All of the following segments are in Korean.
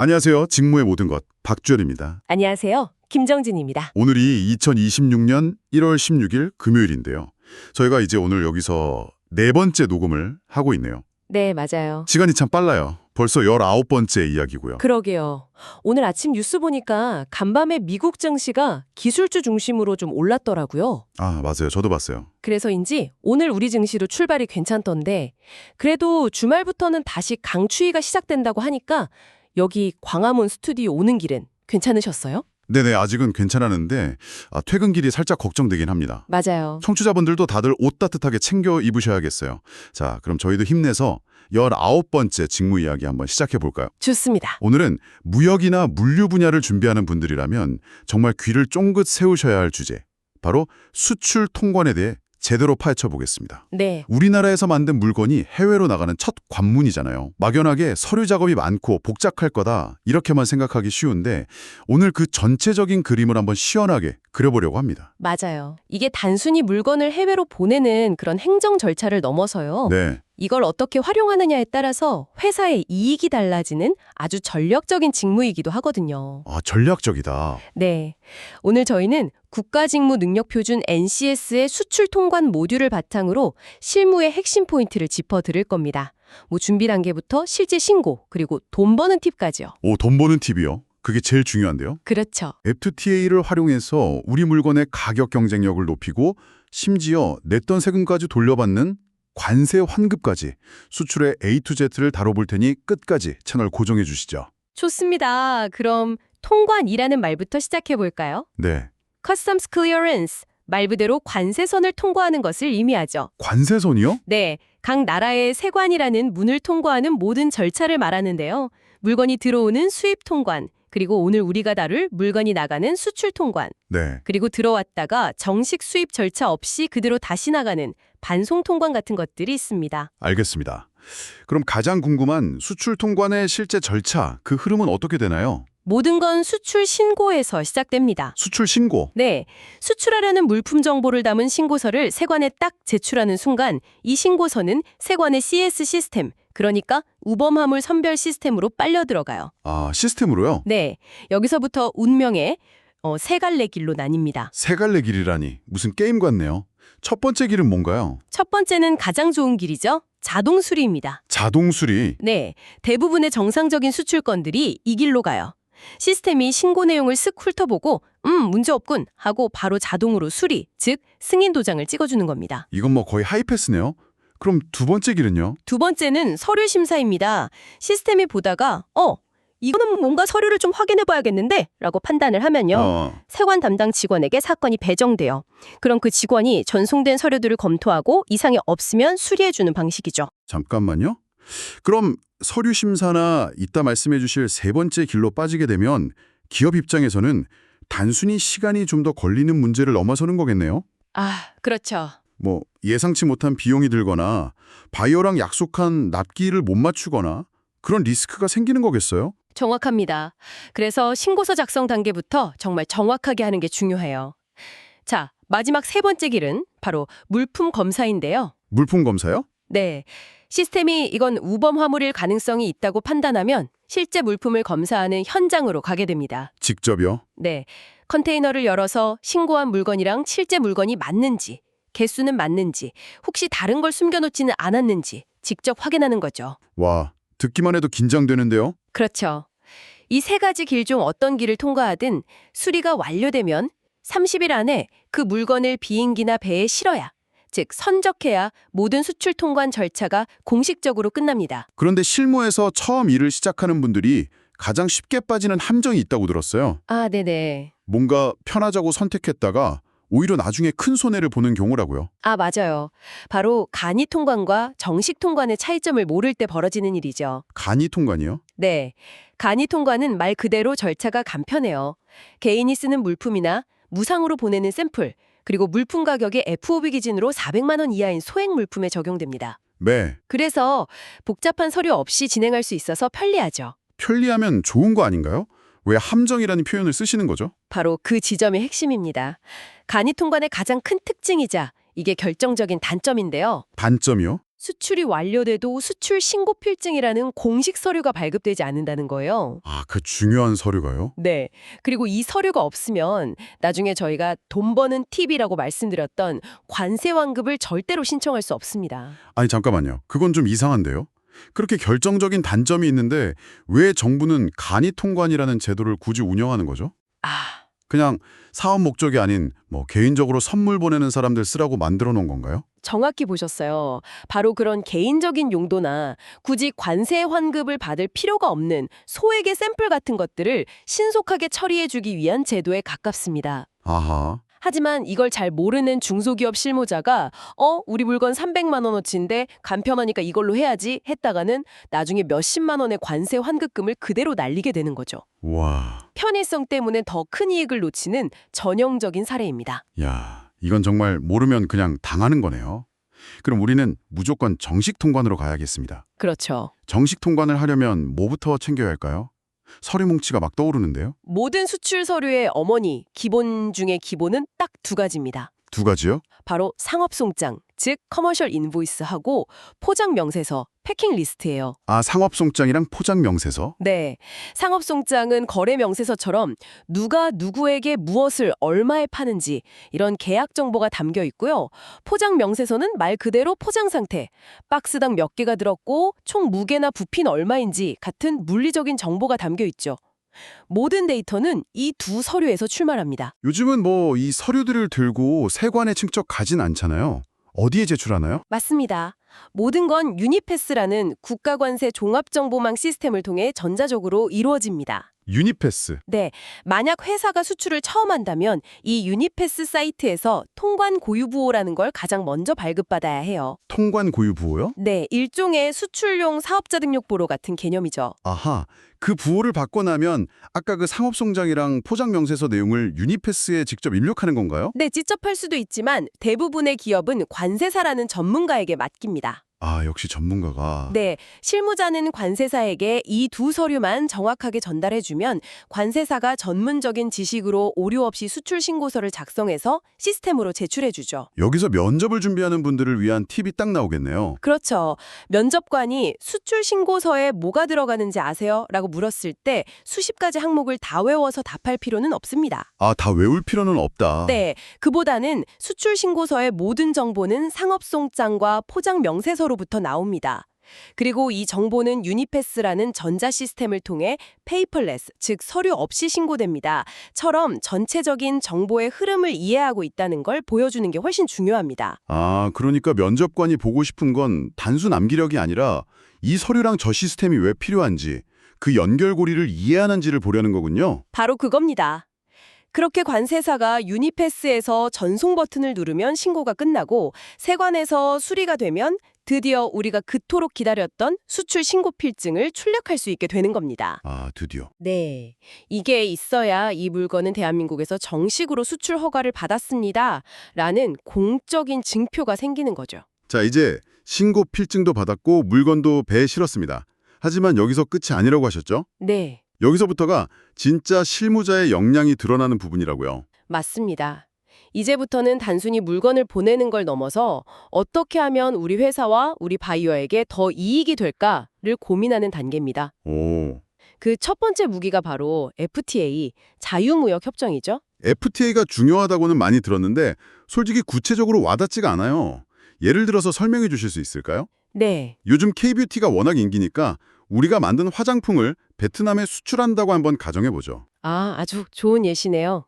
안녕하세요. 직무의 모든 것 박주열입니다. 안녕하세요. 김정진입니다. 오늘이 2026년 1월 16일 금요일인데요. 저희가 이제 오늘 여기서 네 번째 녹음을 하고 있네요. 네, 맞아요. 시간이 참 빨라요. 벌써 19번째 이야기고요. 그러게요. 오늘 아침 뉴스 보니까 간밤에 미국 증시가 기술주 중심으로 좀 올랐더라고요. 아, 맞아요. 저도 봤어요. 그래서인지 오늘 우리 증시도 출발이 괜찮던데 그래도 주말부터는 다시 강추위가 시작된다고 하니까 여기 광화문 스튜디오 오는 길은 괜찮으셨어요? 네네, 아직은 괜찮았는데 퇴근길이 살짝 걱정되긴 합니다. 맞아요. 청취자분들도 다들 옷 따뜻하게 챙겨 입으셔야겠어요. 자, 그럼 저희도 힘내서 19번째 직무 이야기 한번 시작해 볼까요? 좋습니다. 오늘은 무역이나 물류 분야를 준비하는 분들이라면 정말 귀를 쫑긋 세우셔야 할 주제, 바로 수출 통관에 대해 제대로 파헤쳐 보겠습니다. 네, 우리나라에서 만든 물건이 해외로 나가는 첫 관문이잖아요. 막연하게 서류 작업이 많고 복잡할 거다 이렇게만 생각하기 쉬운데 오늘 그 전체적인 그림을 한번 시원하게 그려보려고 합니다. 맞아요. 이게 단순히 물건을 해외로 보내는 그런 행정 절차를 넘어서요. 네, 이걸 어떻게 활용하느냐에 따라서 회사의 이익이 달라지는 아주 전략적인 직무이기도 하거든요. 전략적이다. 네. 오늘 저희는 국가직무능력표준 NCS의 수출 통관 모듈을 바탕으로 실무의 핵심 포인트를 짚어드릴 겁니다. 준비 단계부터 실제 신고, 그리고 돈 버는 팁까지요. 오, 돈 버는 팁이요? 그게 제일 중요한데요. 그렇죠. FTA를 활용해서 우리 물건의 가격 경쟁력을 높이고 심지어 냈던 세금까지 돌려받는 관세 환급까지 수출의 A to Z를 다뤄볼 테니 끝까지 채널 고정해 주시죠. 좋습니다. 그럼 통관이라는 말부터 시작해 볼까요? 네, Customs Clearance, 말 그대로 관세선을 통과하는 것을 의미하죠. 관세선이요? 네, 각 나라의 세관이라는 문을 통과하는 모든 절차를 말하는데요. 물건이 들어오는 수입 통관, 그리고 오늘 우리가 다룰 물건이 나가는 수출 통관, 네, 그리고 들어왔다가 정식 수입 절차 없이 그대로 다시 나가는 반송 통관 같은 것들이 있습니다. 알겠습니다. 그럼 가장 궁금한 수출 통관의 실제 절차, 그 흐름은 어떻게 되나요? 모든 건 수출 신고에서 시작됩니다. 수출 신고. 네, 수출하려는 물품 정보를 담은 신고서를 세관에 딱 제출하는 순간 이 신고서는 세관의 CS 시스템, 그러니까 우범화물 선별 시스템으로 빨려 들어가요. 아, 시스템으로요? 네, 여기서부터 운명의 세 갈래 길로 나뉩니다. 세 갈래 길이라니 무슨 게임 같네요. 첫 번째 길은 뭔가요? 첫 번째는 가장 좋은 길이죠. 자동 수리입니다. 자동 수리. 네, 대부분의 정상적인 수출건들이 이 길로 가요. 시스템이 신고 내용을 쓱 훑어보고 문제 없군 하고 바로 자동으로 수리, 즉 승인 도장을 찍어주는 겁니다. 이건 뭐 거의 하이패스네요. 그럼 두 번째 길은요? 두 번째는 서류 심사입니다. 시스템이 보다가 이거는 뭔가 서류를 좀 확인해봐야겠는데 라고 판단을 하면요. 세관 담당 직원에게 사건이 배정돼요. 그럼 그 직원이 전송된 서류들을 검토하고 이상이 없으면 수리해주는 방식이죠. 잠깐만요. 그럼 서류 심사나 이따 말씀해 주실 세 번째 길로 빠지게 되면 기업 입장에서는 단순히 시간이 좀 더 걸리는 문제를 넘어서는 거겠네요. 아, 그렇죠. 뭐 예상치 못한 비용이 들거나 바이어랑 약속한 납기일을 못 맞추거나 그런 리스크가 생기는 거겠어요? 정확합니다. 그래서 신고서 작성 단계부터 정말 정확하게 하는 게 중요해요. 자, 마지막 세 번째 길은 바로 물품 검사인데요. 물품 검사요? 네, 시스템이 이건 우범 화물일 가능성이 있다고 판단하면 실제 물품을 검사하는 현장으로 가게 됩니다. 직접요? 네, 컨테이너를 열어서 신고한 물건이랑 실제 물건이 맞는지, 개수는 맞는지, 혹시 다른 걸 숨겨놓지는 않았는지 직접 확인하는 거죠. 와, 듣기만 해도 긴장되는데요? 그렇죠. 이 세 가지 길 중 어떤 길을 통과하든 수리가 완료되면 30일 안에 그 물건을 비행기나 배에 실어야, 즉 선적해야 모든 수출 통관 절차가 공식적으로 끝납니다. 그런데 실무에서 처음 일을 시작하는 분들이 가장 쉽게 빠지는 함정이 있다고 들었어요. 아, 네네. 뭔가 편하자고 선택했다가 오히려 나중에 큰 손해를 보는 경우라고요. 아, 맞아요. 바로 간이 통관과 정식 통관의 차이점을 모를 때 벌어지는 일이죠. 간이 통관이요? 네. 간이 통관은 말 그대로 절차가 간편해요. 개인이 쓰는 물품이나 무상으로 보내는 샘플, 그리고 물품 가격이 FOB 기준으로 400만 원 이하인 소액 물품에 적용됩니다. 네. 그래서 복잡한 서류 없이 진행할 수 있어서 편리하죠. 편리하면 좋은 거 아닌가요? 왜 함정이라는 표현을 쓰시는 거죠? 바로 그 지점의 핵심입니다. 간이 통관의 가장 큰 특징이자 이게 결정적인 단점인데요. 단점이요? 수출이 완료돼도 수출 신고 필증이라는 공식 서류가 발급되지 않는다는 거예요. 아, 그 중요한 서류가요? 네. 그리고 이 서류가 없으면 나중에 저희가 돈 버는 팁이라고 말씀드렸던 관세 완급을 절대로 신청할 수 없습니다. 아니, 잠깐만요. 그건 좀 이상한데요? 그렇게 결정적인 단점이 있는데 왜 정부는 간이 통관이라는 제도를 굳이 운영하는 거죠? 아, 그냥 사업 목적이 아닌 개인적으로 선물 보내는 사람들 쓰라고 만들어 놓은 건가요? 정확히 보셨어요. 바로 그런 개인적인 용도나 굳이 관세 환급을 받을 필요가 없는 소액의 샘플 같은 것들을 신속하게 처리해주기 위한 제도에 가깝습니다. 아하. 하지만 이걸 잘 모르는 중소기업 실무자가 우리 물건 300만 원어치인데 간편하니까 이걸로 해야지 했다가는 나중에 몇십만 원의 관세 환급금을 그대로 날리게 되는 거죠. 와. 편의성 때문에 더 큰 이익을 놓치는 전형적인 사례입니다. 야, 이건 정말 모르면 그냥 당하는 거네요. 그럼 우리는 무조건 정식 통관으로 가야겠습니다. 그렇죠. 정식 통관을 하려면 뭐부터 챙겨야 할까요? 서류 뭉치가 막 떠오르는데요. 모든 수출 서류의 어머니, 기본 중에 기본은 딱 두 가지입니다. 두 가지요? 바로 상업송장, 즉 커머셜 인보이스하고 포장 명세서, 패킹 리스트예요. 아, 상업송장이랑 포장 명세서? 네, 상업송장은 거래 명세서처럼 누가 누구에게 무엇을 얼마에 파는지 이런 계약 정보가 담겨 있고요. 포장 명세서는 말 그대로 포장 상태, 박스당 몇 개가 들었고 총 무게나 부피는 얼마인지 같은 물리적인 정보가 담겨 있죠. 모든 데이터는 이 두 서류에서 출발합니다. 요즘은 이 서류들을 들고 세관에 직접 가진 않잖아요. 어디에 제출하나요? 맞습니다. 모든 건 유니패스라는 국가관세 종합정보망 시스템을 통해 전자적으로 이루어집니다. 유니패스. 네, 만약 회사가 수출을 처음 한다면 이 유니패스 사이트에서 통관 고유부호라는 걸 가장 먼저 발급받아야 해요. 통관 고유 부호요? 네, 일종의 수출용 사업자 등록번호 같은 개념이죠. 아하. 그 부호를 받고 나면 아까 그 상업송장이랑 포장 명세서 내용을 유니패스에 직접 입력하는 건가요? 네, 직접 할 수도 있지만 대부분의 기업은 관세사라는 전문가에게 맡깁니다. 아, 역시 전문가가. 네, 실무자는 관세사에게 이 두 서류만 정확하게 전달해주면 관세사가 전문적인 지식으로 오류 없이 수출 신고서를 작성해서 시스템으로 제출해주죠. 여기서 면접을 준비하는 분들을 위한 팁이 딱 나오겠네요. 그렇죠. 면접관이 수출 신고서에 뭐가 들어가는지 아세요? 라고 물었을 때 수십 가지 항목을 다 외워서 답할 필요는 없습니다. 아, 다 외울 필요는 없다. 네, 그보다는 수출 신고서의 모든 정보는 상업송장과 포장 명세서로부터 나옵니다. 그리고 이 정보는 유니패스라는 전자 시스템을 통해 페이퍼레스, 즉 서류 없이 신고됩니다. 처럼 전체적인 정보의 흐름을 이해하고 있다는 걸 보여주는 게 훨씬 중요합니다. 아, 그러니까 면접관이 보고 싶은 건 단순 암기력이 아니라 이 서류랑 저 시스템이 왜 필요한지, 그 연결고리를 이해하는지를 보려는 거군요. 바로 그겁니다. 그렇게 관세사가 유니패스에서 전송 버튼을 누르면 신고가 끝나고 세관에서 수리가 되면 드디어 우리가 그토록 기다렸던 수출 신고 필증을 출력할 수 있게 되는 겁니다. 아, 드디어. 네, 이게 있어야 이 물건은 대한민국에서 정식으로 수출 허가를 받았습니다. 라는 공적인 증표가 생기는 거죠. 자, 이제 신고 필증도 받았고 물건도 배에 실었습니다. 하지만 여기서 끝이 아니라고 하셨죠? 네, 여기서부터가 진짜 실무자의 역량이 드러나는 부분이라고요. 맞습니다. 이제부터는 단순히 물건을 보내는 걸 넘어서 어떻게 하면 우리 회사와 우리 바이어에게 더 이익이 될까를 고민하는 단계입니다. 오. 그 첫 번째 무기가 바로 FTA, 자유무역 협정이죠. FTA가 중요하다고는 많이 들었는데 솔직히 구체적으로 와닿지가 않아요. 예를 들어서 설명해 주실 수 있을까요? 네, 요즘 K-뷰티가 워낙 인기니까 우리가 만든 화장품을 베트남에 수출한다고 한번 가정해보죠. 아주 좋은 예시네요.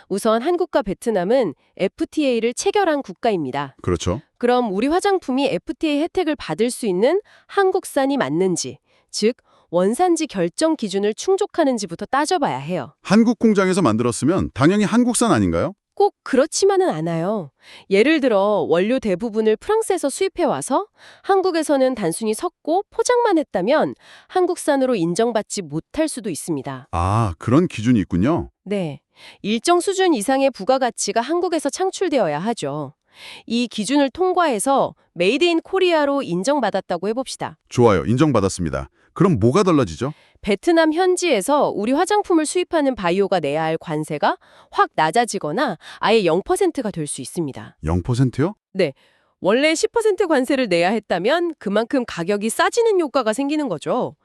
우선 한국과 베트남은 FTA를 체결한 국가입니다. 그렇죠. 그럼 우리 화장품이 FTA 혜택을 받을 수 있는 한국산이 맞는지, 즉 원산지 결정 기준을 충족하는지부터 따져봐야 해요. 한국 공장에서 만들었으면 당연히 한국산 아닌가요? 꼭 그렇지만은 않아요. 예를 들어 원료 대부분을 프랑스에서 수입해와서 한국에서는 단순히 섞고 포장만 했다면 한국산으로 인정받지 못할 수도 있습니다. 아, 그런 기준이 있군요. 네, 일정 수준 이상의 부가가치가 한국에서 창출되어야 하죠. 이 기준을 통과해서 메이드 인 코리아로 인정받았다고 해봅시다. 좋아요. 인정받았습니다. 그럼 뭐가 달라지죠? 베트남 현지에서 우리 화장품을 수입하는 바이오가 내야 할 관세가 확 낮아지거나 아예 0%가 될 수 있습니다. 0%요? 원래 10% 관세를 내야 했다면 그만큼 가격이 싸지는 효과가 생기는 거죠.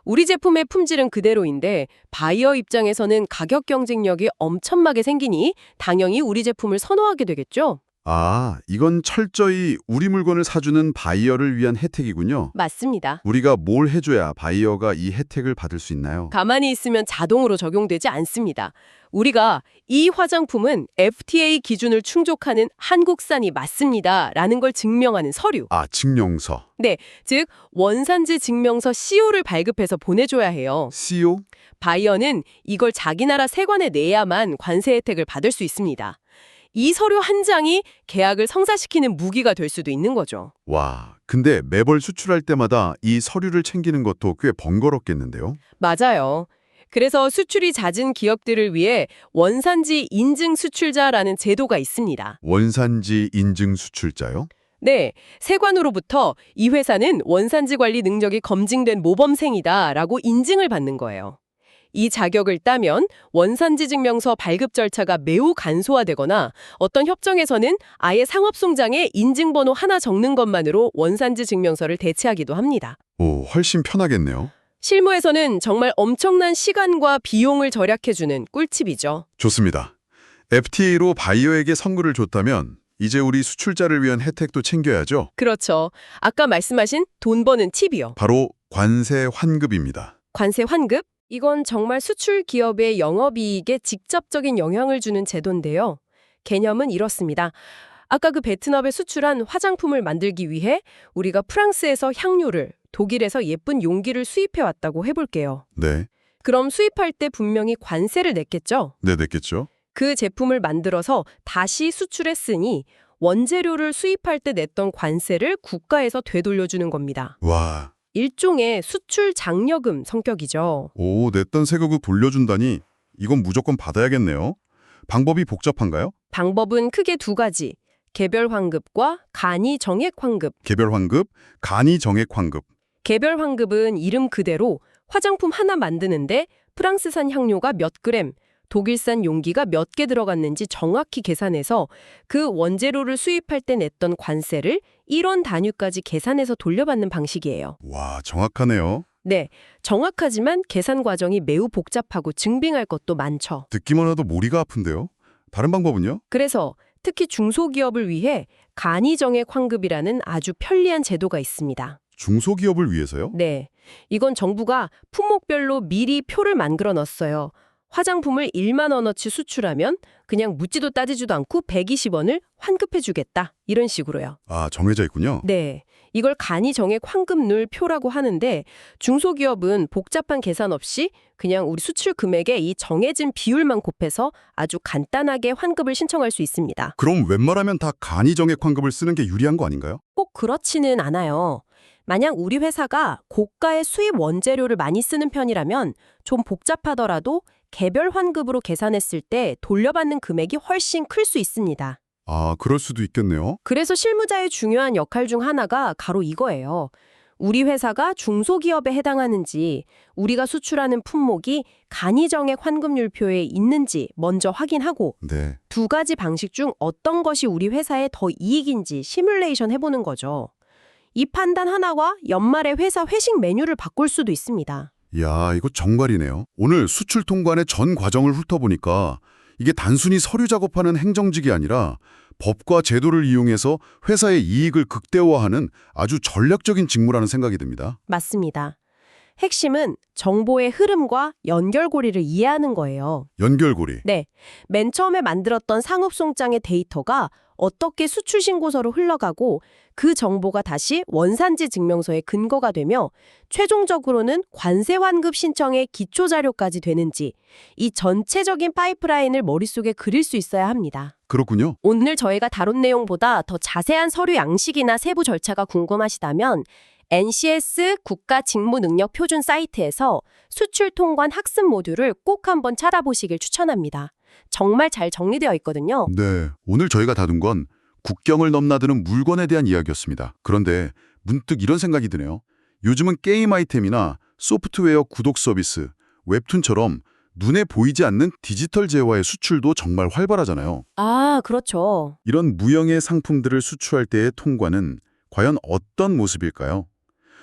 우리 제품의 품질은 그대로인데 바이어 입장에서는 가격 경쟁력이 엄청나게 생기니 당연히 우리 제품을 선호하게 되겠죠? 아, 이건 철저히 우리 물건을 사주는 바이어를 위한 혜택이군요. 맞습니다. 우리가 뭘 해줘야 바이어가 이 혜택을 받을 수 있나요? 가만히 있으면 자동으로 적용되지 않습니다. 우리가 이 화장품은 FTA 기준을 충족하는 한국산이 맞습니다. 라는 걸 증명하는 서류. 아, 증명서. 네, 즉 원산지 증명서 CO를 발급해서 보내줘야 해요. CO? 바이어는 이걸 자기 나라 세관에 내야만 관세 혜택을 받을 수 있습니다. 이 서류 한 장이 계약을 성사시키는 무기가 될 수도 있는 거죠. 와, 근데 매벌 수출할 때마다 이 서류를 챙기는 것도 꽤 번거롭겠는데요? 맞아요. 그래서 수출이 잦은 기업들을 위해 원산지 인증 수출자라는 제도가 있습니다. 원산지 인증 수출자요? 네, 세관으로부터 이 회사는 원산지 관리 능력이 검증된 모범생이다라고 인증을 받는 거예요. 이 자격을 따면 원산지 증명서 발급 절차가 매우 간소화되거나 어떤 협정에서는 아예 상업송장에 인증번호 하나 적는 것만으로 원산지 증명서를 대체하기도 합니다. 오, 훨씬 편하겠네요. 실무에서는 정말 엄청난 시간과 비용을 절약해주는 꿀팁이죠. 좋습니다. FTA로 바이어에게 선물을 줬다면 이제 우리 수출자를 위한 혜택도 챙겨야죠. 그렇죠. 아까 말씀하신 돈 버는 팁이요. 바로 관세 환급입니다. 관세 환급? 이건 정말 수출 기업의 영업이익에 직접적인 영향을 주는 제도인데요. 개념은 이렇습니다. 아까 그 베트남에 수출한 화장품을 만들기 위해 우리가 프랑스에서 향료를, 독일에서 예쁜 용기를 수입해 왔다고 해볼게요. 네, 그럼 수입할 때 분명히 관세를 냈겠죠? 네, 냈겠죠. 그 제품을 만들어서 다시 수출했으니 원재료를 수입할 때 냈던 관세를 국가에서 되돌려주는 겁니다. 와, 일종의 수출 장려금 성격이죠. 오, 냈던 세금을 돌려준다니 이건 무조건 받아야겠네요. 방법이 복잡한가요? 방법은 크게 두 가지. 개별 환급과 간이 정액 환급. 개별 환급, 간이 정액 환급. 개별 환급은 이름 그대로 화장품 하나 만드는데 프랑스산 향료가 몇 그램, 독일산 용기가 몇 개 들어갔는지 정확히 계산해서 그 원재료를 수입할 때 냈던 관세를 1원 단위까지 계산해서 돌려받는 방식이에요. 와, 정확하네요. 네, 정확하지만 계산 과정이 매우 복잡하고 증빙할 것도 많죠. 듣기만 해도 머리가 아픈데요. 다른 방법은요? 그래서 특히 중소기업을 위해 간이정액 환급이라는 아주 편리한 제도가 있습니다. 중소기업을 위해서요? 네, 이건 정부가 품목별로 미리 표를 만들어 놨어요. 화장품을 1만 원어치 수출하면 그냥 묻지도 따지지도 않고 120원을 환급해 주겠다. 이런 식으로요. 아, 정해져 있군요. 네, 이걸 간이정액 환급률 표라고 하는데 중소기업은 복잡한 계산 없이 그냥 우리 수출 금액에 이 정해진 비율만 곱해서 아주 간단하게 환급을 신청할 수 있습니다. 그럼 웬만하면 다 간이 정액 환급을 쓰는 게 유리한 거 아닌가요? 꼭 그렇지는 않아요. 만약 우리 회사가 고가의 수입 원재료를 많이 쓰는 편이라면 좀 복잡하더라도 개별 환급으로 계산했을 때 돌려받는 금액이 훨씬 클 수 있습니다. 아, 그럴 수도 있겠네요. 그래서 실무자의 중요한 역할 중 하나가 바로 이거예요. 우리 회사가 중소기업에 해당하는지, 우리가 수출하는 품목이 간이정액 환급률표에 있는지 먼저 확인하고 네. 두 가지 방식 중 어떤 것이 우리 회사에 더 이익인지 시뮬레이션 해보는 거죠. 이 판단 하나와 연말에 회사 회식 메뉴를 바꿀 수도 있습니다. 이야, 이거 정말이네요. 오늘 수출 통관의 전 과정을 훑어보니까 이게 단순히 서류 작업하는 행정직이 아니라 법과 제도를 이용해서 회사의 이익을 극대화하는 아주 전략적인 직무라는 생각이 듭니다. 맞습니다. 핵심은 정보의 흐름과 연결고리를 이해하는 거예요. 연결고리. 네, 맨 처음에 만들었던 상업송장의 데이터가 어떻게 수출 신고서로 흘러가고 그 정보가 다시 원산지 증명서의 근거가 되며 최종적으로는 관세 환급 신청의 기초 자료까지 되는지 이 전체적인 파이프라인을 머릿속에 그릴 수 있어야 합니다. 그렇군요. 오늘 저희가 다룬 내용보다 더 자세한 서류 양식이나 세부 절차가 궁금하시다면 NCS 국가직무능력표준 사이트에서 수출 통관 학습 모듈을 꼭 한번 찾아보시길 추천합니다. 정말 잘 정리되어 있거든요. 네, 오늘 저희가 다룬 건 국경을 넘나드는 물건에 대한 이야기였습니다. 그런데 문득 이런 생각이 드네요. 요즘은 게임 아이템이나 소프트웨어 구독 서비스, 웹툰처럼 눈에 보이지 않는 디지털 재화의 수출도 정말 활발하잖아요. 아, 그렇죠. 이런 무형의 상품들을 수출할 때의 통과는 과연 어떤 모습일까요?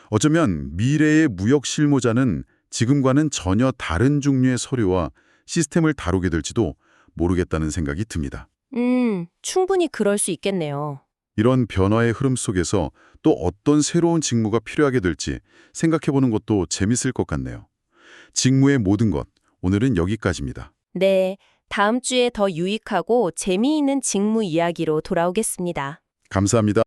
어쩌면 미래의 무역 실무자는 지금과는 전혀 다른 종류의 서류와 시스템을 다루게 될지도 모르겠다는 생각이 듭니다. 충분히 그럴 수 있겠네요. 이런 변화의 흐름 속에서 또 어떤 새로운 직무가 필요하게 될지 생각해보는 것도 재밌을 것 같네요. 직무의 모든 것, 오늘은 여기까지입니다. 네, 다음 주에 더 유익하고 재미있는 직무 이야기로 돌아오겠습니다. 감사합니다.